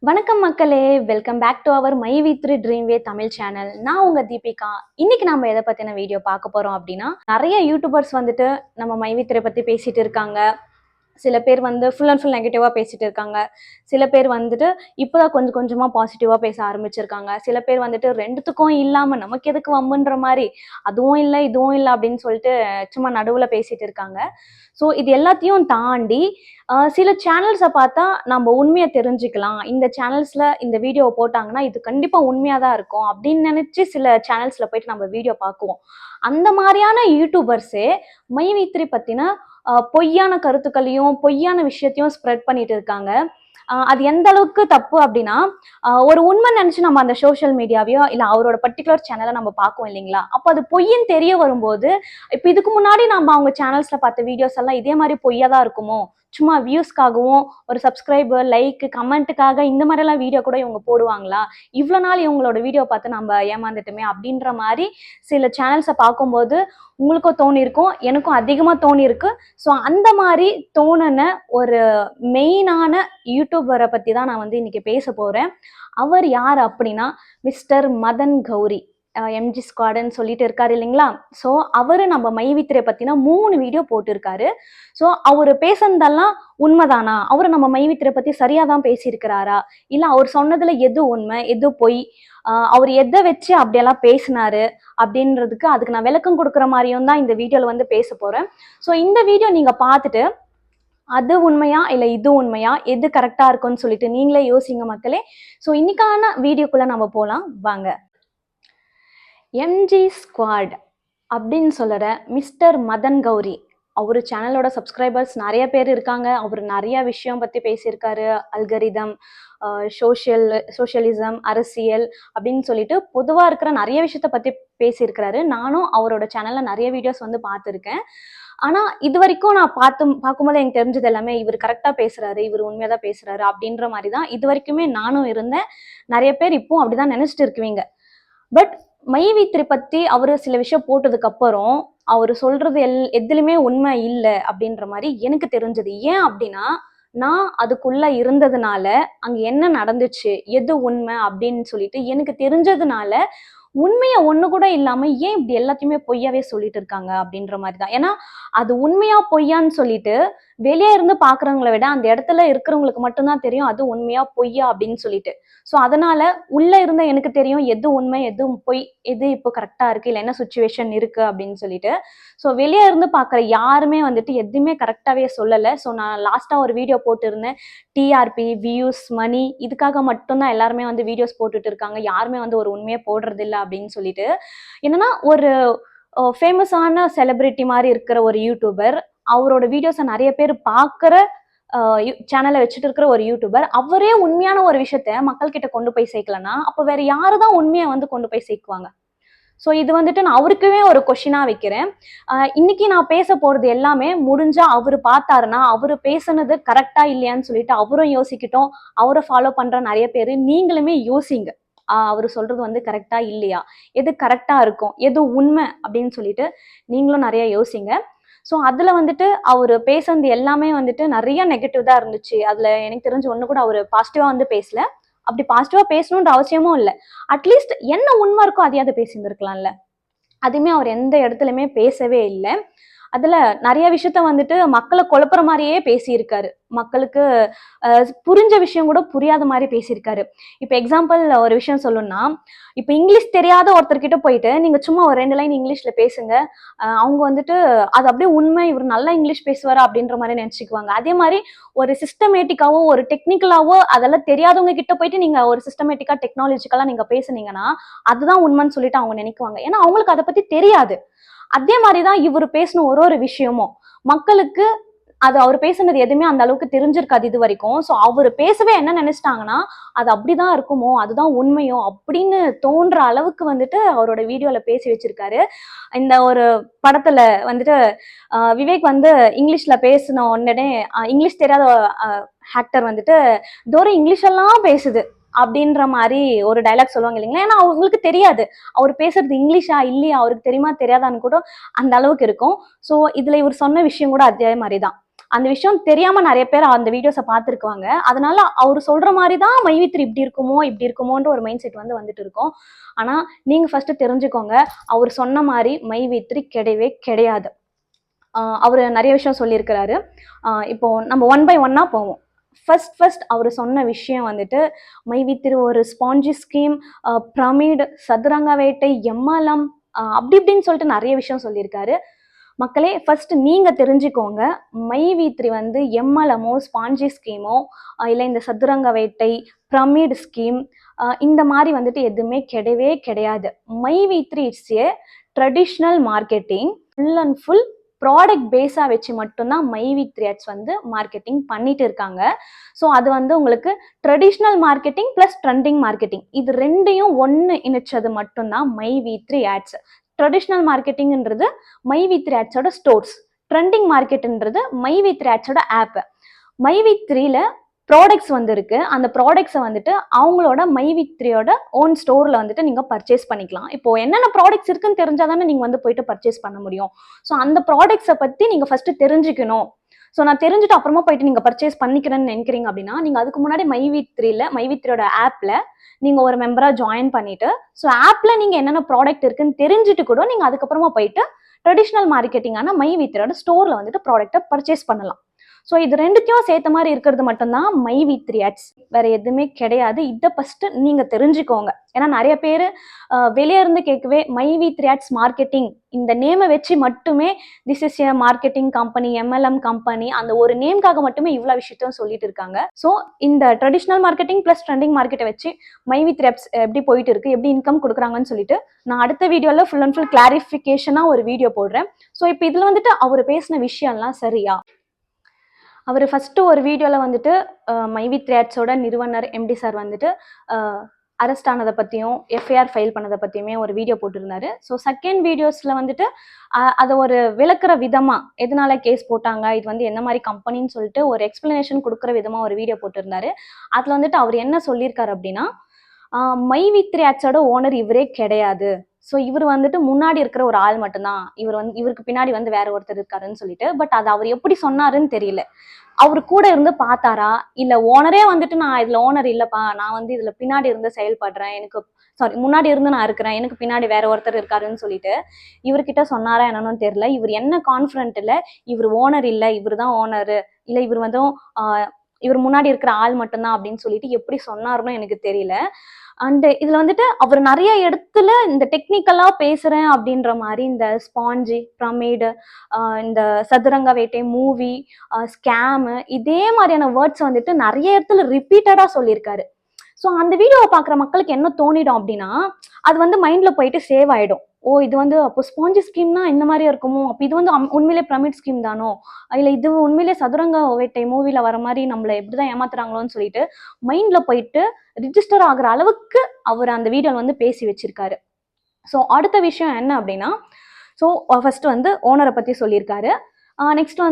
வணக்கம் மக்களே, welcome back to our my V three dream way Tamil channel. நான் உங்க தீபிகா. இன்னைக்கு நம்ம எதை பத்தின வீடியோ பார்க்க போறோம் அப்படின்னா, நிறைய யூடியூபர்ஸ் வந்துட்டு நம்ம மை வி த்ரீ பத்தி பேசிட்டு இருக்காங்க. சில பேர் வந்து ஃபுல் அண்ட் ஃபுல் நெகட்டிவாக பேசிட்டு இருக்காங்க. சில பேர் வந்துட்டு இப்போதான் கொஞ்சம் கொஞ்சமாக பாசிட்டிவாக பேச ஆரம்பிச்சிருக்காங்க. சில பேர் வந்துட்டு ரெண்டுத்துக்கும் இல்லாமல் நமக்கு எதுக்கு வம்புன்ற மாதிரி அதுவும் இல்லை இதுவும் இல்லை அப்படின்னு சொல்லிட்டு சும்மா நடுவில் பேசிட்டு இருக்காங்க. ஸோ இது எல்லாத்தையும் தாண்டி சில சேனல்ஸை பார்த்தா நம்ம உண்மையை தெரிஞ்சுக்கலாம். இந்த சேனல்ஸில் இந்த வீடியோவை போட்டாங்கன்னா இது கண்டிப்பாக உண்மையாக தான் இருக்கும் அப்படின்னு நினச்சி சில சேனல்ஸில் போயிட்டு நம்ம வீடியோ பார்க்குவோம். அந்த மாதிரியான யூடியூபர்ஸே மை வி த்ரீ பற்றின பொய்யான கருத்துக்களையும் பொய்யான விஷயத்தையும் ஸ்ப்ரெட் பண்ணிட்டு இருக்காங்க. அது எந்த அளவுக்கு தப்பு அப்படின்னா, ஒரு உண்மை நினைச்சு நம்ம அந்த சோஷியல் மீடியாவையோ இல்ல அவரோட பர்டிகுலர் சேனலை நம்ம பார்க்குவோம் இல்லைங்களா? அப்போ அது பொய்ன்னு தெரிய வரும்போது, இப்போ இதுக்கு முன்னாடி நம்ம அவங்க சேனல்ஸ்ல பார்த்த வீடியோஸ் எல்லாம் இதே மாதிரி பொய்யா தான் இருக்குமோ, சும்மா வியூஸ்க்காகவும் ஒரு சப்ஸ்கிரைபர் லைக் கமெண்ட்டுக்காக இந்த மாதிரிலாம் வீடியோ கூட இவங்க போடுவாங்களா? இவ்வளோ நாள் இவங்களோட வீடியோ பார்த்து நம்ம ஏமாந்துட்டுமே அப்படின்ற மாதிரி சில சேனல்ஸை பார்க்கும்போது உங்களுக்கும் தோணியிருக்கும், எனக்கும் அதிகமாக தோணியிருக்கு. ஸோ அந்த மாதிரி தோணுன ஒரு மெயினான யூடியூபரை பற்றி தான் நான் வந்து இன்னைக்கு பேச போகிறேன். அவர் யார் அப்படின்னா மிஸ்டர் மதன் கௌரி. எம்ஜி ஸ்குவாடுன்னு சொல்லிட்டு இருக்காரு இல்லைங்களா? ஸோ அவரு நம்ம மை வி த்ரீ பற்றின 3 வீடியோ போட்டிருக்காரு. ஸோ அவர் பேசுனதெல்லாம் உண்மைதானா? அவர் நம்ம மை வி த்ரீ பற்றி சரியாக தான் பேசியிருக்கிறாரா? இல்லை அவர் சொன்னதில் எது உண்மை எது பொய்? அவர் எதை வச்சு அப்படியெல்லாம் பேசினாரு அப்படின்றதுக்கு அதுக்கு நான் விளக்கம் கொடுக்குற மாதிரியும் தான் இந்த வீடியோவில் வந்து பேச போகிறேன். ஸோ இந்த வீடியோ நீங்கள் பார்த்துட்டு அது உண்மையா இல்லை இது உண்மையா எது கரெக்டாக இருக்குன்னு சொல்லிட்டு நீங்களே யோசிங்க மக்களே. ஸோ இன்னைக்கான வீடியோக்குள்ளே நம்ம போகலாம் வாங்க. எம்ஜி ஸ்குவாட் அப்படின்னு சொல்லுற மிஸ்டர் மதன் கௌரி, அவர் சேனலோட சப்ஸ்கிரைபர்ஸ் நிறைய பேர் இருக்காங்க. அவர் நிறைய விஷயம் பற்றி பேசியிருக்காரு. அல்கரிதம், சோஷியலிசம், அரசியல் அப்படின்னு சொல்லிட்டு பொதுவாக இருக்கிற நிறைய விஷயத்த பற்றி பேசியிருக்கிறாரு. நானும் அவரோட சேனலில் நிறைய வீடியோஸ் வந்து பார்த்துருக்கேன். ஆனால் இது வரைக்கும் நான் பார்க்கும்போது எனக்கு தெரிஞ்சது எல்லாமே இவர் கரெக்டாக பேசுகிறாரு, இவர் உண்மையாக தான் பேசுகிறாரு அப்படின்ற மாதிரி தான் இது வரைக்குமே நானும் இருந்தேன். நிறைய பேர் இப்போவும் அப்படி தான் நினச்சிட்டு இருக்குவீங்க. பட் மை வி த்ரீ பற்றி அவர் சில விஷயம் போட்டதுக்கு அப்புறம் அவர் சொல்றது எதுலையுமே உண்மை இல்லை அப்படின்ற மாதிரி எனக்கு தெரிஞ்சது. ஏன் அப்படின்னா, நான் அதுக்குள்ள இருந்ததுனால அங்க என்ன நடந்துச்சு எது உண்மை அப்படின்னு சொல்லிட்டு எனக்கு தெரிஞ்சதுனால உண்மையை ஒண்ணு கூட இல்லாம ஏன் இப்படி எல்லாத்தையுமே பொய்யாவே சொல்லிட்டு இருக்காங்க அப்படின்ற மாதிரி தான். ஏன்னா அது உண்மையா பொய்யான்னு சொல்லிட்டு வெளியே இருந்து பாக்குறவங்களை விட அந்த இடத்துல இருக்கிறவங்களுக்கு மட்டும்தான் தெரியும் அது உண்மையா பொய்யா அப்படின்னு சொல்லிட்டு. ஸோ அதனால உள்ள இருந்த எனக்கு தெரியும் எது உண்மை எது பொய் எது இப்போ கரெக்டா இருக்கு இல்லை என்ன சுச்சுவேஷன் இருக்கு அப்படின்னு சொல்லிட்டு. ஸோ வெளியே இருந்து பார்க்குற யாருமே வந்துட்டு எதுவுமே கரெக்டாகவே சொல்லலை. ஸோ நான் லாஸ்ட்டாக ஒரு வீடியோ போட்டிருந்தேன். டிஆர்பி, வியூஸ், மணி இதுக்காக மட்டும்தான் எல்லாருமே வந்து வீடியோஸ் போட்டுட்டு இருக்காங்க. யாருமே வந்து ஒரு உண்மையை போடுறது இல்லை அப்படின்னு சொல்லிட்டு. என்னன்னா ஒரு ஃபேமஸான செலிபிரிட்டி மாதிரி இருக்கிற ஒரு யூடியூபர், அவரோட வீடியோஸை நிறைய பேர் பார்க்குற சேனலை வச்சுட்டு இருக்கிற ஒரு யூடியூபர், அவரே உண்மையான ஒரு விஷயத்த மக்கள் கிட்ட கொண்டு போய் சேர்க்கலன்னா அப்போ வேற யாரு தான் உண்மையை வந்து கொண்டு போய் சேர்க்குவாங்க? ஸோ இது வந்துட்டு நான் அவருக்குமே ஒரு கொஷினா வைக்கிறேன். இன்னைக்கு நான் பேச போறது எல்லாமே முடிஞ்சா அவரு பார்த்தாருன்னா அவரு பேசுனது கரெக்டா இல்லையான்னு சொல்லிட்டு அவரும் யோசிக்கிட்டோம். அவரை ஃபாலோ பண்ற நிறைய பேர் நீங்களுமே யோசிங்க. அவரு சொல்றது வந்து கரெக்டா இல்லையா, எது கரெக்டா இருக்கும் எது உண்மை அப்படின்னு சொல்லிட்டு நீங்களும் நிறைய யோசிங்க. ஸோ அதுல வந்துட்டு அவரு பேசுனது எல்லாமே வந்துட்டு நிறைய நெகட்டிவ் தான் இருந்துச்சு. அதுல எனக்கு தெரிஞ்சு ஒண்ணு கூட அவரு பாசிட்டிவா வந்து பேசல. அப்படி பாசிட்டிவா பேசணுன்ற அவசியமும் இல்லை. அட்லீஸ்ட் என்ன உண்மை இருக்கோ அதையாவது பேசியிருந்திருக்கலாம்ல. அதுவுமே அவர் எந்த இடத்துலயுமே பேசவே இல்லை. அதுல நிறைய விஷயத்த வந்துட்டு மக்களை குழப்புற மாதிரியே பேசியிருக்காரு. மக்களுக்கு புரிஞ்ச விஷயம் கூட புரியாத மாதிரி பேசியிருக்காரு. இப்ப எக்ஸாம்பிள் ஒரு விஷயம் சொல்லணும்னா, இப்ப இங்கிலீஷ் தெரியாத ஒருத்தர்கிட்ட போயிட்டு நீங்க சும்மா ஒரு 2 லைன் இங்கிலீஷ்ல பேசுங்க, அவங்க வந்துட்டு அது அப்படியே உண்மை இவர் நல்லா இங்கிலீஷ் பேசுவாரா அப்படின்ற மாதிரி நினைச்சுக்குவாங்க. அதே மாதிரி ஒரு சிஸ்டமேட்டிக்காவோ ஒரு டெக்னிக்கலாவோ அதெல்லாம் தெரியாதவங்க கிட்ட போயிட்டு நீங்க ஒரு சிஸ்டமேட்டிக்கா டெக்னாலஜிக்கலா நீங்க பேசுனீங்கன்னா அதுதான் உண்மைன்னு சொல்லிட்டு அவங்க நினைக்குவாங்க. ஏன்னா அவங்களுக்கு அதை பத்தி தெரியாது. அதே மாதிரிதான் இவர் பேசின ஒரு விஷயமும் மக்களுக்கு அது அவர் பேசுனது எதுவுமே அந்த அளவுக்கு தெரிஞ்சிருக்காது இது வரைக்கும். ஸோ அவர் பேசவே என்ன நினைச்சிட்டாங்கன்னா அது அப்படிதான் இருக்குமோ அதுதான் உண்மையோ அப்படின்னு தோன்ற அளவுக்கு வந்துட்டு அவரோட வீடியோல பேசி வச்சிருக்காரு. இந்த ஒரு படத்துல வந்துட்டு விவேக் வந்து இங்கிலீஷ்ல பேசின உடனே இங்கிலீஷ் தெரியாத ஆக்டர் வந்துட்டு தூரம் இங்கிலீஷ் எல்லாம் பேசுது அப்படின்ற மாதிரி ஒரு டைலாக் சொல்லுவாங்க இல்லைங்களா? ஏன்னா அவங்களுக்கு தெரியாது அவர் பேசுறது இங்கிலீஷா இல்லையா, அவருக்கு தெரியுமா தெரியாதான்னு கூட அந்த அளவுக்கு இருக்கும். ஸோ இதுல இவர் சொன்ன விஷயம் கூட அதே மாதிரிதான். அந்த விஷயம் தெரியாம நிறைய பேர் அந்த வீடியோஸை பார்த்துருக்காங்க. அதனால அவர் சொல்ற மாதிரி தான் மைவித்ரி இப்படி இருக்குமோன்ற ஒரு மைண்ட் செட் வந்துட்டு இருக்கோம். ஆனா நீங்க ஃபர்ஸ்ட் தெரிஞ்சுக்கோங்க, அவர் சொன்ன மாதிரி மைவித்ரி கிடையவே கிடையாது. அவர் நிறைய விஷயம் சொல்லியிருக்கிறாரு. இப்போ நம்ம ஒன் பை ஒன்னா போவோம். ஃபர்ஸ்ட் அவர் சொன்ன விஷயம் மைவித்ரி ஒரு ஸ்பாஞ்சி ஸ்கீம், பிரமிட், சதுரங்க வேட்டை, எம்எல்எம், அப்படி இப்படின்னு சொல்லிட்டு நிறைய விஷயம் சொல்லியிருக்காரு. மக்களே, ஃபர்ஸ்ட் நீங்க தெரிஞ்சுக்கோங்க, மைவித்ரி எம்எல்எமோ ஸ்பாஞ்சி ஸ்கீமோ இல்லை இந்த சதுரங்க வேட்டை, பிரமிட் ஸ்கீம், இந்த மாதிரி எதுவுமே கிடையவே கிடையாது. Maivithri it's a traditional marketing, full and full product பேஸாக வச்சு மட்டும்தான் மைவித்ரி ஆட்ஸ் மார்க்கெட்டிங் பண்ணிட்டு இருக்காங்க. ஸோ அது உங்களுக்கு traditional marketing plus trending marketing, இது ரெண்டையும் ஒன்று இணைச்சது மட்டும்தான் மைவித்ரி ஆட்ஸ். ட்ரெடிஷ்னல் மார்க்கெட்டிங்ன்றது மைவித்ரி ஆட்ஸோட ஸ்டோர்ஸ், ட்ரெண்டிங் மார்க்கெட்ன்றது மைவித்ரி ஆட்ஸோட ஆப். மைவித்ரியில ப்ராடக்ட்ஸ் இருக்கு. அந்த ப்ராடக்ட்ஸை அவங்களோட மைவித்ரியோட ஓன் ஸ்டோர்ல நீங்க பர்ச்சேஸ் பண்ணிக்கலாம். இப்போ என்னென்ன ப்ராடக்ட்ஸ் இருக்குன்னு தெரிஞ்சாதானே நீங்க போயிட்டு பர்ச்சேஸ் பண்ண முடியும். ஸோ அந்த ப்ராடக்ட்ஸை பத்தி நீங்க ஃபர்ஸ்ட் தெரிஞ்சுக்கணும். ஸோ நான் தெரிஞ்சுட்டு அப்புறமா போயிட்டு நீங்க பர்ச்சேஸ் பண்ணிக்கிறேன்னு நினைக்கிறீங்க அப்படின்னா, நீங்க அதுக்கு முன்னாடி மைவித்ரியோட ஆப்ல நீங்க ஒரு மெம்பரா ஜாயின் பண்ணிட்டு, ஸோ ஆப்ல நீங்க என்னென்ன ப்ராடக்ட் இருக்குன்னு தெரிஞ்சுட்டு கூட நீங்க அதுக்கப்புறமா போயிட்டு ட்ரெடிஷ்னல் மார்க்கெட்டிங்கான மைவித்ரியோட ஸ்டோர்ல ப்ராடக்ட்டை பர்ச்சேஸ் பண்ணலாம். ஸோ இது ரெண்டுத்தையும் சேர்த்த மாதிரி இருக்கிறது மட்டும்தான் மைவித்ரி ஆட்ஸ், வேற எதுவுமே கிடையாது. இதை ஃபர்ஸ்ட் நீங்க தெரிஞ்சுக்கோங்க. ஏன்னா நிறைய பேர் வெளியே இருந்து கேட்கவே மைவித்ரி ஆட்ஸ் மார்க்கெட்டிங் இந்த நேமை வச்சு மட்டுமே this is a marketing company, MLM company, அந்த ஒரு நேம்காக மட்டுமே இவ்வளவு விஷயத்தையும் சொல்லிட்டு இருக்காங்க. ஸோ இந்த ட்ரெடிஷ்னல் மார்க்கெட்டிங் பிளஸ் ட்ரெண்டிங் மார்க்கெட்டை வச்சு மைவித்ரி ஆட்ஸ் எப்படி போயிட்டு இருக்கு, எப்படி இன்கம் கொடுக்குறாங்கன்னு சொல்லிட்டு நான் அடுத்த வீடியோல ஃபுல் அண்ட் ஃபுல் கிளாரிஃபிகேஷனா ஒரு வீடியோ போடுறேன். ஸோ இப்போ இதுல அவர் பேசின விஷயம்லாம் சரியா? அவர் ஃபர்ஸ்ட் ஒரு வீடியோவில் மைவித்ரி ஆட்ஸோட நிறுவனர் எம்டி சார் அரெஸ்ட் ஆனதை பற்றியும் எஃப்ஐஆர் ஃபைல் பண்ணதை பற்றியுமே ஒரு வீடியோ போட்டிருந்தாரு. ஸோ செகண்ட் வீடியோஸில் அதை ஒரு விளக்குற விதமாக எதனால கேஸ் போட்டாங்க, இது என்ன மாதிரி கம்பெனின்னு சொல்லிட்டு ஒரு எக்ஸ்பிளனேஷன் கொடுக்குற விதமாக ஒரு வீடியோ போட்டிருந்தாரு. அதில் அவர் என்ன சொல்லியிருக்காரு அப்படின்னா, மைவித்ரி ஆட்ஸோட ஓனர் இவரே கிடையாது. ஸோ இவர் முன்னாடி இருக்கிற ஒரு ஆள் மட்டும்தான், இவருக்கு பின்னாடி வேற ஒருத்தர் இருக்காருன்னு சொல்லிட்டு. பட் அது அவர் எப்படி சொன்னாருன்னு தெரியல. அவரு கூட இருந்து பார்த்தாரா, இல்ல ஓனரே நான் இதுல ஓனர் இல்லப்பா, நான் இதுல பின்னாடி இருந்து செயல்படுறேன், எனக்கு முன்னாடி இருந்து நான் இருக்கிறேன், எனக்கு பின்னாடி வேற ஒருத்தர் இருக்காருன்னு சொல்லிட்டு இவர்கிட்ட சொன்னாரா என்னன்னு தெரியல. இவர் என்ன கான்ஃபிடென்ட்ல இவர் ஓனர் இல்ல, இவர் தான் ஓனரு, இல்ல இவர் இவர் முன்னாடி இருக்கிற ஆள் மட்டும்தான் அப்படின்னு சொல்லிட்டு எப்படி சொன்னாருன்னு எனக்கு தெரியல. அண்ட் இதுல அவர் நிறைய இடத்துல இந்த டெக்னிக்கலா பேசுறேன் அப்படின்ற மாதிரி இந்த ஸ்பாஞ்சி, பிரமிடு, இந்த சதுரங்க வேட்டை, மூவி, ஸ்கேமு, இதே மாதிரியான வேர்ட்ஸ் நிறைய இடத்துல ரிப்பீட்டடா சொல்லியிருக்காரு. ஸோ அந்த வீடியோவை பார்க்குற மக்களுக்கு என்ன தோணிடும் அப்படின்னா, அது மைண்ட்ல போயிட்டு சேவ் ஆயிடும். ஓ இது அப்போ ஸ்பாஞ்சி ஸ்கீம்னா இந்த மாதிரி இருக்குமோ, அப்போ இது உண்மையிலே பிரமிட் ஸ்கீம் தானோ, இல்லை இது உண்மையிலே சதுரங்க வேட்டை மூவில வர மாதிரி நம்மளை எப்படிதான் ஏமாத்துறாங்களோன்னு சொல்லிட்டு மைண்ட்ல போயிட்டு ரிஜிஸ்டர் ஆகுற அளவுக்கு அவர் அந்த வீடியோல பேசி வச்சிருக்காரு. ஸோ அடுத்த விஷயம் என்ன அப்படின்னா, ஸோ ஃபர்ஸ்ட் ஓனரை பத்தி சொல்லியிருக்காரு. நெக்ஸ்ட்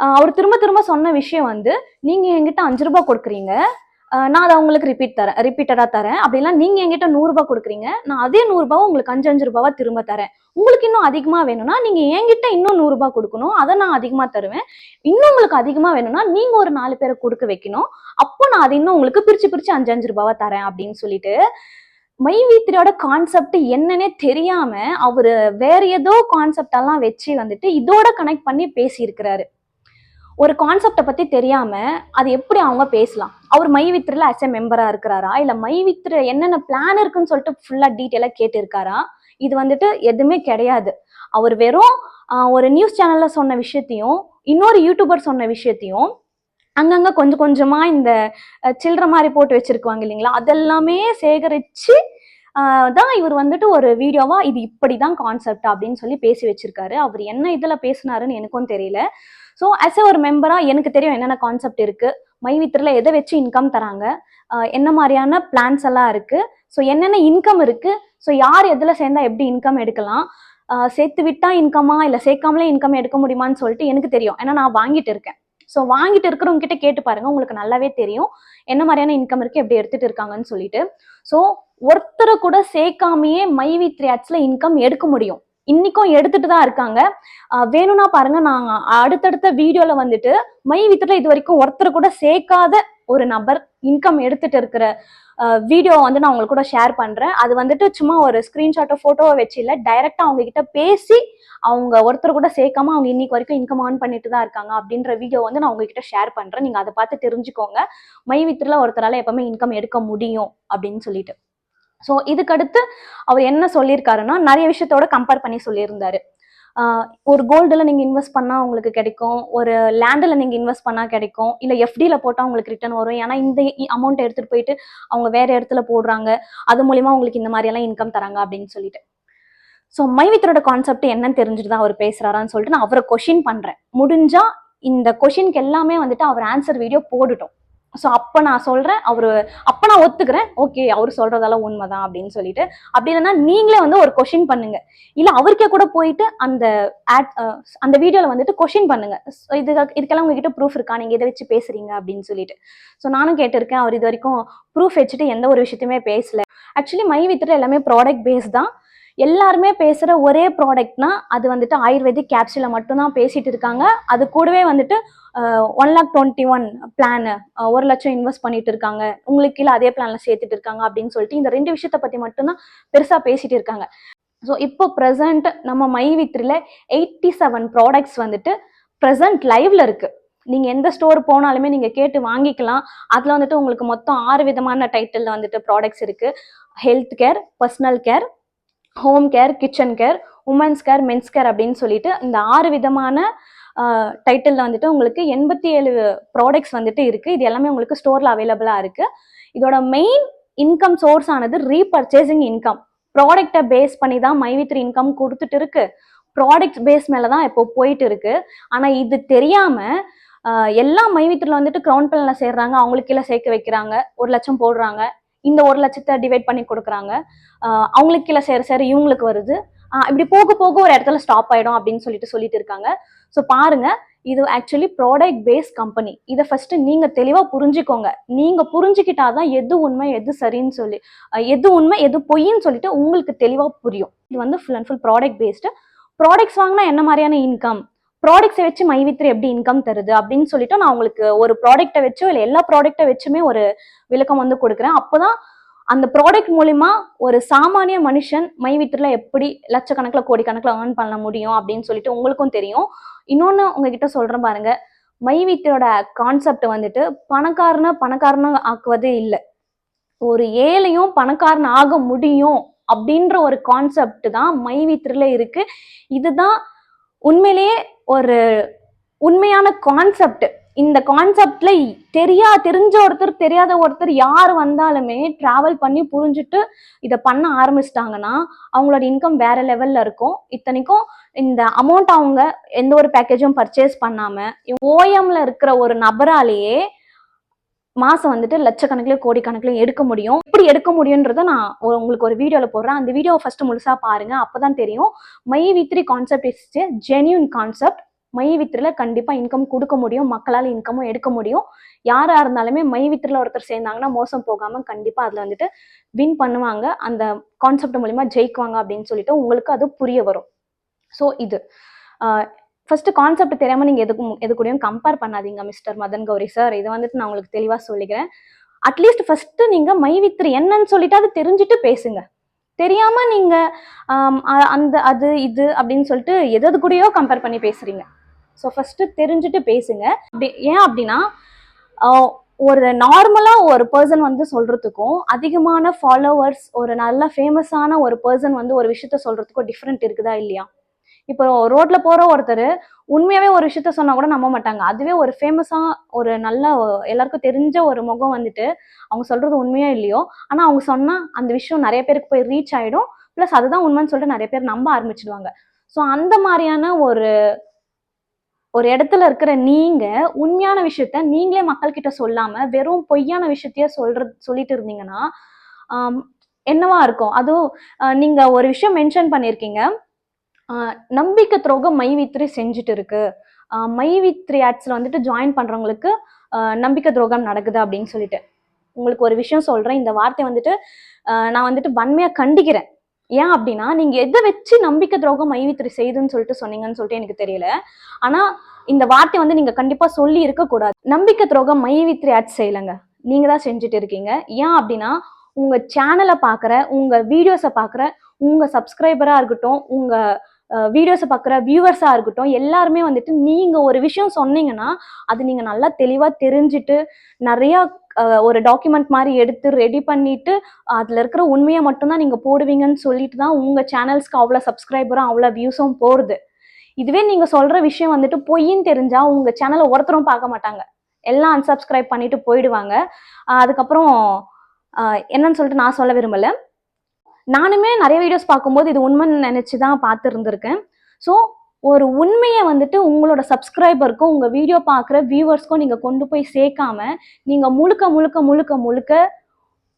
அவர் திரும்ப திரும்ப சொன்ன விஷயம் நீங்க என்கிட்ட 5 ரூபாய் கொடுக்குறீங்க, நான் அதை உங்களுக்கு ரிப்பீட்டடா தரேன். அப்படிலாம் நீங்க என்கிட்ட 100 ரூபாய் கொடுக்குறீங்க, நான் அதே 100 ரூபாய் உங்களுக்கு 5 ரூபாவா திரும்ப தரேன். உங்களுக்கு இன்னும் அதிகமா வேணும்னா நீங்க என்கிட்ட இன்னும் 100 ரூபாய் கொடுக்கணும், அதை நான் அதிகமா தருவேன். இன்னும் உங்களுக்கு அதிகமா வேணும்னா நீங்க ஒரு 4 பேரை கொடுக்க வைக்கணும், அப்போ நான் அதை இன்னும் உங்களுக்கு பிரிச்சு 5 ரூபாவா தரேன் அப்படின்னு சொல்லிட்டு மைவித்ரியோட கான்செப்ட் என்னன்னே தெரியாம அவரு வேற ஏதோ கான்செப்ட் எல்லாம் வச்சு இதோட கனெக்ட் பண்ணி பேசியிருக்கிறாரு. ஒரு கான்செப்டை பத்தி தெரியாம அது எப்படி அவங்க பேசலாம்? அவர் மைவித்ரில அஸ் எ மெம்பரா இருக்கிறாரா, இல்ல மைவித்ரி என்னென்ன பிளான் இருக்குன்னு சொல்லிட்டு ஃபுல்லா டீட்டெயிலா கேட்டிருக்காரா? இது எதுவுமே கிடையாது. அவர் வெறும் ஒரு நியூஸ் சேனல்ல சொன்ன விஷயத்தையும் இன்னொரு யூடியூபர் சொன்ன விஷயத்தையும் அங்கங்க கொஞ்சம் கொஞ்சமா இந்த சில்லற மாதிரி போட்டு வச்சிருக்குவாங்க இல்லைங்களா, அதெல்லாமே சேகரிச்சு தான் இவர் ஒரு வீடியோவா இது இப்படிதான் கான்செப்ட் அப்படின்னு சொல்லி பேசி வச்சிருக்காரு. அவர் என்ன இதுல பேசினாருன்னு எனக்கும் தெரியல. ஸோ அஸ் ஒரு மெம்பரா எனக்கு தெரியும் என்னென்ன கான்செப்ட் இருக்கு, மைவித்ரில எதை வச்சு இன்கம் தராங்க, என்ன மாதிரியான பிளான்ஸ் எல்லாம் இருக்கு, ஸோ என்னென்ன இன்கம் இருக்கு, ஸோ யார் எதுல சேர்ந்தா எப்படி இன்கம் எடுக்கலாம், சேர்த்து விட்டா இன்கமா இல்ல சேர்க்காமலே இன்கம் எடுக்க முடியுமான்னு சொல்லிட்டு எனக்கு தெரியும். ஏன்னா நான் வாங்கிட்டு இருக்கேன். ஸோ வாங்கிட்டு இருக்கிறவங்க கிட்ட கேட்டு பாருங்க, உங்களுக்கு நல்லாவே தெரியும் என்ன மாதிரியான இன்கம் இருக்கு, எப்படி எடுத்துட்டு இருக்காங்கன்னு சொல்லிட்டு. ஸோ ஒருத்தரை கூட சேர்க்காமையே மைவித்ரி ஆட்ஸ்ல இன்கம் எடுக்க முடியும். இன்னைக்கும் எடுத்துட்டு தான் இருக்காங்க. வேணும்னா பாருங்க, நாங்க அடுத்தடுத்த வீடியோல வந்துட்டு மை வித்ல இது வரைக்கும் ஒருத்தர் கூட சேர்க்காத ஒரு நபர் இன்கம் எடுத்துட்டு இருக்கிற வீடியோ வந்து நான் உங்களுக்கு கூட ஷேர் பண்றேன். அது வந்துட்டு சும்மா ஒரு ஸ்கிரீன்ஷாட்டோ போட்டோவோ வச்சு இல்ல, டைரக்டா அவங்க கிட்ட பேசி அவங்க ஒருத்தர் கூட சேர்க்காம அவங்க இன்னைக்கு வரைக்கும் இன்கம் ஆன் பண்ணிட்டு தான் இருக்காங்க அப்படின்ற வீடியோ வந்து நான் உங்ககிட்ட ஷேர் பண்றேன். நீங்க அதை பார்த்து தெரிஞ்சுக்கோங்க, மை வித்ல ஒருத்தரால எப்பவுமே இன்கம் எடுக்க முடியும் அப்படின்னு சொல்லிட்டு. ஸோ இதுக்கடுத்து அவர் என்ன சொல்லியிருக்காருன்னா, நிறைய விஷயத்தோட கம்பேர் பண்ணி சொல்லியிருந்தாரு. ஒரு கோல்டுல நீங்க இன்வெஸ்ட் பண்ணா உங்களுக்கு கிடைக்கும், ஒரு லேண்ட்ல நீங்க இன்வெஸ்ட் பண்ணா கிடைக்கும், இல்ல எஃப்டில போட்டா உங்களுக்கு ரிட்டர்ன் வரும். ஏன்னா இந்த அமௌண்ட் எடுத்துட்டு போயிட்டு அவங்க வேற இடத்துல போடுறாங்க, அது மூலியமா உங்களுக்கு இந்த மாதிரி எல்லாம் இன்கம் தராங்க அப்படின்னு சொல்லிட்டு. ஸோ மைவித்தரோட கான்செப்ட் என்னன்னு தெரிஞ்சுட்டு தான் அவர் பேசுறாரான்னு சொல்லிட்டு நான் அவரை கொஷின் பண்றேன். முடிஞ்சா இந்த கொஷினுக்கு எல்லாமே வந்துட்டு அவர் ஆன்சர் வீடியோ போட்டுட்டோம். ஸோ அப்போ நான் சொல்றேன், அப்போ நான் ஒத்துக்கிறேன், ஓகே அவர் சொல்றதெல்லாம் உண்மைதான் அப்படின்னு சொல்லிட்டு. அப்படி இல்லைன்னா நீங்களே வந்து ஒரு கொஷின் பண்ணுங்க, இல்ல அவருக்கே கூட போயிட்டு அந்த வீடியோல வந்துட்டு கொஷின் பண்ணுங்க, இதுக்கெல்லாம் உங்ககிட்ட ப்ரூஃப் இருக்கா, நீங்க இதை வச்சு பேசுறீங்க அப்படின்னு சொல்லிட்டு. ஸோ நானும் கேட்டிருக்கேன், அவர் இது வரைக்கும் ப்ரூஃப் வச்சுட்டு எந்த ஒரு விஷயத்தையுமே பேசல. ஆக்சுவலி மை வித்ல எல்லாமே ப்ராடக்ட் பேஸ் தான். எல்லாருமே பேசுற ஒரே ப்ராடக்ட்னா அது வந்துட்டு ஆயுர்வேதிக் கேப்சூல மட்டும்தான் பேசிட்டு இருக்காங்க. அது கூடவே வந்துட்டு 1,21,000 பிளான் 1,00,000 இன்வெஸ்ட் பண்ணிட்டு இருக்காங்க, உங்களுக்கு கீழே அதே பிளான்ல சேர்த்துட்டு இருக்காங்க அப்படின்னு சொல்லிட்டு இந்த 2 விஷயத்த பத்தி மட்டும்தான் பெருசா பேசிட்டு இருக்காங்க. ஸோ இப்போ ப்ரெசென்ட் நம்ம மை வித்ல 87 ப்ராடக்ட்ஸ் வந்துட்டு ப்ரெசென்ட் லைவ்ல இருக்கு. நீங்க எந்த ஸ்டோர் போனாலுமே நீங்க கேட்டு வாங்கிக்கலாம். அதுல வந்துட்டு உங்களுக்கு மொத்தம் 6 விதமான டைட்டில் வந்துட்டு ப்ராடக்ட்ஸ் இருக்கு. Health care, personal care, home care, kitchen care, women's care, men's care அப்படின்னு சொல்லிட்டு இந்த 6 விதமான டைட்டில் வந்துட்டு உங்களுக்கு 87 ப்ராடக்ட்ஸ் வந்துட்டு இருக்கு. இது எல்லாமே உங்களுக்கு ஸ்டோர்ல அவைலபிளா இருக்கு. இதோட மெயின் இன்கம் சோர்ஸ் ஆனது ரீபர்ச்சேசிங் இன்கம். ப்ராடக்டை பேஸ் பண்ணி தான் மைவித்ரி இன்கம் கொடுத்துட்டு இருக்கு. ப்ராடக்ட் பேஸ் மேலதான் இப்போ போயிட்டு இருக்கு. ஆனா இது தெரியாம எல்லா மைவித்ரில வந்துட்டு கிரவுண்ட் பிளான்ல சேர்றாங்க, அவங்களுக்கு கீழே சேர்க்க வைக்கிறாங்க, 1,00,000 போடுறாங்க, இந்த 1,00,000 டிவைட் பண்ணி கொடுக்குறாங்க, அவங்களுக்கு கீழே சேர இவங்களுக்கு வருது, இப்படி போக போக ஒரு இடத்துல ஸ்டாப் ஆயிடும் அப்படின்னு சொல்லிட்டு இருக்காங்க. ஸோ பாருங்க, இது ஆக்சுவலி ப்ராடக்ட் பேஸ் கம்பெனி. இதை ஃபர்ஸ்ட் நீங்க தெளிவா புரிஞ்சுக்கோங்க. நீங்க புரிஞ்சுக்கிட்டாதான் எது உண்மை எது சரின்னு சொல்லி, எது உண்மை எது பொய்ன்னு சொல்லிட்டு உங்களுக்கு தெளிவா புரியும். இது வந்து full and full product based. Products வாங்கினா என்ன மாதிரியான இன்கம், ப்ராடக்ட்ஸை வச்சு மைவித்ரி எப்படி இன்கம் தருது அப்படின்னு சொல்லிட்டு நான் உங்களுக்கு ஒரு ப்ராடக்டை வச்சோ இல்லை எல்லா ப்ராடக்டை வச்சுமே ஒரு விளக்கம் வந்து கொடுக்குறேன். அப்போதான் அந்த ப்ராடக்ட் மூலியமா ஒரு சாமானிய மனுஷன் மைவித்ல எப்படி லட்சக்கணக்கில் கோடிக்கணக்கில் ஏர்ன் பண்ண முடியும் அப்படின்னு சொல்லிட்டு உங்களுக்கும் தெரியும். இன்னொன்னு உங்ககிட்ட சொல்றேன் பாருங்க, மைவித்ரோட கான்செப்ட் வந்துட்டு பணக்காரனை ஆக்குவது இல்லை, ஒரு ஏழையும் பணக்காரன் ஆக முடியும் அப்படின்ற ஒரு கான்செப்ட் தான் மைவித்ல இருக்கு. இதுதான் உண்மையிலேயே ஒரு உண்மையான கான்செப்ட். இந்த கான்செப்ட்ல தெரிஞ்ச ஒருத்தர் தெரியாத ஒருத்தர் யார் வந்தாலுமே டிராவல் பண்ணி புரிஞ்சுட்டு இதை பண்ண ஆரம்பிச்சிட்டாங்கன்னா அவங்களோட இன்கம் வேற லெவல்ல இருக்கும். இத்தனைக்கும் இந்த அமௌண்ட் அவங்க எந்த ஒரு பேக்கேஜும் பர்ச்சேஸ் பண்ணாம ஓஎம்ல இருக்கிற ஒரு நபராலேயே மாசம் வந்துட்டு லட்சக்கணக்கில் கோடிக்கணக்கில் எடுக்க முடியும். எப்படி எடுக்க முடியும்ன்றத நான் உங்களுக்கு ஒரு வீடியோல போடுறேன். அந்த வீடியோ ஃபர்ஸ்ட் முழுசா பாருங்க, அப்பதான் தெரியும். மைவித்ரி கான்செப்ட் இஸ் ஜென்யூன் கான்செப்ட். மைவித்ரில கண்டிப்பா இன்கம் கொடுக்க முடியும், மக்களால் இன்கமும் எடுக்க முடியும். யாரா இருந்தாலுமே மைவித்ரில ஒருத்தர் சேர்ந்தாங்கன்னா மோசம் போகாம கண்டிப்பா அதுல வந்துட்டு வின் பண்ணுவாங்க, அந்த கான்செப்ட் மூலியமா ஜெயிக்குவாங்க அப்படின்னு சொல்லிட்டு உங்களுக்கு அது புரிய வரும். ஸோ இது ஃபர்ஸ்ட் கான்செப்ட் தெரியாம நீங்க எது கூடயும் கம்பேர் பண்ணாதீங்க மிஸ்டர் மதன் கௌரி சார். இதை வந்துட்டு நான் உங்களுக்கு தெளிவா சொல்லிக்கிறேன். அட்லீஸ்ட் ஃபர்ஸ்ட் நீங்க மைவித்ரி என்னன்னு சொல்லிட்டு அது தெரிஞ்சுட்டு பேசுங்க. தெரியாம நீங்க அந்த அது இது அப்படின்னு சொல்லிட்டு எது கூடயோ கம்பேர் பண்ணி பேசுறீங்க. ஸோ ஃபர்ஸ்ட் தெரிஞ்சுட்டு பேசுங்க. ஏன் அப்படின்னா ஒரு நார்மலா ஒரு பர்சன் வந்து சொல்றதுக்கும் அதிகமான ஃபாலோவர்ஸ் ஒரு நல்ல ஃபேமஸான ஒரு பர்சன் வந்து ஒரு விஷயத்த சொல்றதுக்கும் டிஃப்ரெண்ட் இருக்குதா இல்லையா? இப்போ ரோட்ல போற ஒருத்தர் உண்மையாவே ஒரு விஷயத்த சொன்னா கூட நம்ப மாட்டாங்க. அதுவே ஒரு ஃபேமஸா ஒரு நல்ல எல்லாருக்கும் தெரிஞ்ச ஒரு முகம் வந்துட்டு அவங்க சொல்றது உண்மையா இல்லையோ, ஆனா அவங்க சொன்னா அந்த விஷயம் நிறைய பேருக்கு போய் ரீச் ஆயிடும். பிளஸ் அதுதான் உண்மைன்னு சொல்லிட்டு நிறைய பேர் நம்ப ஆரம்பிச்சிடுவாங்க. ஸோ அந்த மாதிரியான ஒரு இடத்துல இருக்கிற நீங்க உண்மையான விஷயத்த நீங்களே மக்கள் கிட்ட சொல்லாம வெறும் பொய்யான விஷயத்தையே சொல்லிட்டு இருந்தீங்கன்னா என்னவா இருக்கும்? அதுவும் நீங்க ஒரு விஷயம் மென்ஷன் பண்ணிருக்கீங்க, நம்பிக்கை துரோகம் மைவித்ரி செஞ்சுட்டு இருக்கு, மைவித்ரி ஆட்ஸ்ல வந்துட்டு ஜாயின் பண்றவங்களுக்கு நம்பிக்கை துரோகம் நடக்குது அப்படின்னு சொல்லிட்டு. உங்களுக்கு ஒரு விஷயம் சொல்றேன், இந்த வார்த்தை வந்துட்டு நான் வந்துட்டு வன்மையா கண்டிக்கிறேன். ஏன் அப்படின்னா நீங்க எதை வச்சு நம்பிக்கை துரோகம் மைவித்திரி செய்துன்னு சொல்லிட்டு சொன்னீங்கன்னு சொல்லிட்டு எனக்கு தெரியல. ஆனா இந்த வார்த்தை வந்து நீங்க கண்டிப்பா சொல்லி இருக்க கூடாது. நம்பிக்கை துரோகம் மைவித்திரி ஆட் செய்யலங்க, நீங்க தான் செஞ்சுட்டு இருக்கீங்க. ஏன் அப்படின்னா உங்க சேனலை பாக்குற, உங்க வீடியோஸை பாக்குற உங்க சப்ஸ்கிரைபரா இருக்கட்டும், உங்க வீடியோஸை பார்க்குற வியூவர்ஸா இருக்கட்டும், எல்லாருமே வந்துட்டு நீங்க ஒரு விஷயம் சொன்னீங்கன்னா அது நீங்க நல்லா தெளிவா தெரிஞ்சுட்டு நிறைய ஒரு டாக்குமெண்ட் மாதிரி எடுத்து ரெடி பண்ணிட்டு அதுல இருக்கிற உண்மையை மட்டும்தான் நீங்க போடுவீங்கன்னு சொல்லிட்டு தான் உங்க சேனல்ஸ்க்கு அவ்வளவு சப்ஸ்கிரைபரும் அவ்வளவு வியூஸும் போறது. இதுவே நீங்க சொல்ற விஷயம் வந்துட்டு பொய்ன்னு தெரிஞ்சா உங்க சேனலை ஒருத்தரும் பார்க்க மாட்டாங்க, எல்லாம் அன்சப்ஸ்கிரைப் பண்ணிட்டு போயிடுவாங்க. அதுக்கப்புறம் என்னன்னு சொல்லிட்டு நான் சொல்ல விரும்பல. நானுமே நிறைய வீடியோஸ் பார்க்கும்போது இது உண்மைன்னு நினைச்சுதான் பார்த்து இருந்திருக்கேன். ஸோ ஒரு உண்மையை வந்துட்டு உங்களோட சப்ஸ்கிரைபருக்கும் உங்க வீடியோ பார்க்குற வியூவர்ஸ்க்கும் நீங்க கொண்டு போய் சேர்க்காம நீங்க முழுக்க முழுக்க முழுக்க முழுக்க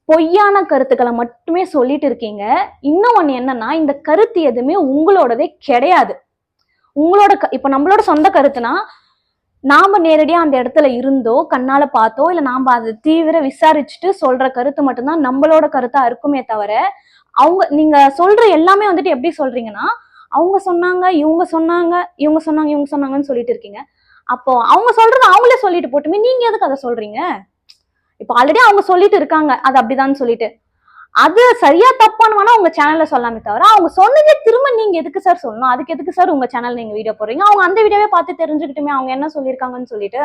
பொய்யான கருத்துக்களை மட்டுமே சொல்லிட்டு இருக்கீங்க. இன்னும் ஒண்ணு என்னன்னா, இந்த கருத்து எதுவுமே உங்களோடதே கிடையாது. உங்களோட இப்ப நம்மளோட சொந்த கருத்துனா நாம நேரடியா அந்த இடத்துல இருந்தோ கண்ணால பார்த்தோ இல்ல நாம அதை தீவிர விசாரிச்சுட்டு சொல்ற கருத்து மட்டும்தான் நம்மளோட கருத்தா இருக்குமே தவிர, நீங்க சொல்ற எல்லாமே வந்துட்டு எப்படி சொல்றீங்கன்னா அவங்க சொன்னாங்க இவங்க சொன்னாங்க இவங்க சொன்னாங்க இவங்க சொன்னாங்கன்னு சொல்லிட்டு இருக்கீங்க. அப்போ அவங்க சொல்றது அவங்களே சொல்லிட்டு போட்டுமே நீங்க எதுக்கு அதை சொல்றீங்க? இப்போ ஆல்ரெடி அவங்க சொல்லிட்டு இருக்காங்க அது அப்படிதான் சொல்லிட்டு, அது சரியா தப்பான்னு வேணா உங்க சேனல்ல சொல்லாமே தவிர அவங்க சொன்னதே திரும்ப நீங்க எதுக்கு சார் சொல்லணும்? அதுக்கு எதுக்கு சார் உங்க சேனல் நீங்க வீடியோ போடுறீங்க? அவங்க அந்த வீடியோவே பார்த்து தெரிஞ்சுக்கிட்டுமே அவங்க என்ன சொல்லியிருக்காங்கன்னு சொல்லிட்டு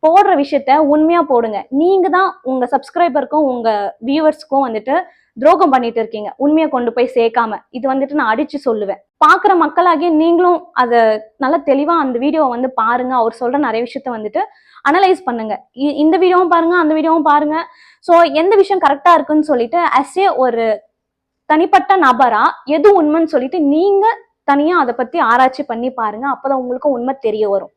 போடுற விஷயத்த உண்மையா போடுங்க. நீங்க தான் உங்க சப்ஸ்கிரைபருக்கும் உங்க வியூவர்ஸ்க்கும் வந்துட்டு துரோகம் பண்ணிட்டு இருக்கீங்க, உண்மையை கொண்டு போய் சேர்க்காம. இது வந்துட்டு நான் அடிச்சு சொல்லுவேன். பாக்குற மக்களாகிய நீங்களும் அதை நல்லா தெளிவா அந்த வீடியோவை வந்து பாருங்க. அவர் சொல்ற நிறைய விஷயத்த வந்துட்டு அனலைஸ் பண்ணுங்க. இந்த வீடியோவும் பாருங்க, அந்த வீடியோவும் பாருங்க. ஸோ எந்த விஷயம் கரெக்டா இருக்குன்னு சொல்லிட்டு அஸ் ஏ ஒரு தனிப்பட்ட நபரா எது உண்மைன்னு சொல்லிட்டு நீங்க தனியா அதை பத்தி ஆராய்ச்சி பண்ணி பாருங்க. அப்பதான் உங்களுக்கு உண்மை தெரிய வரும்.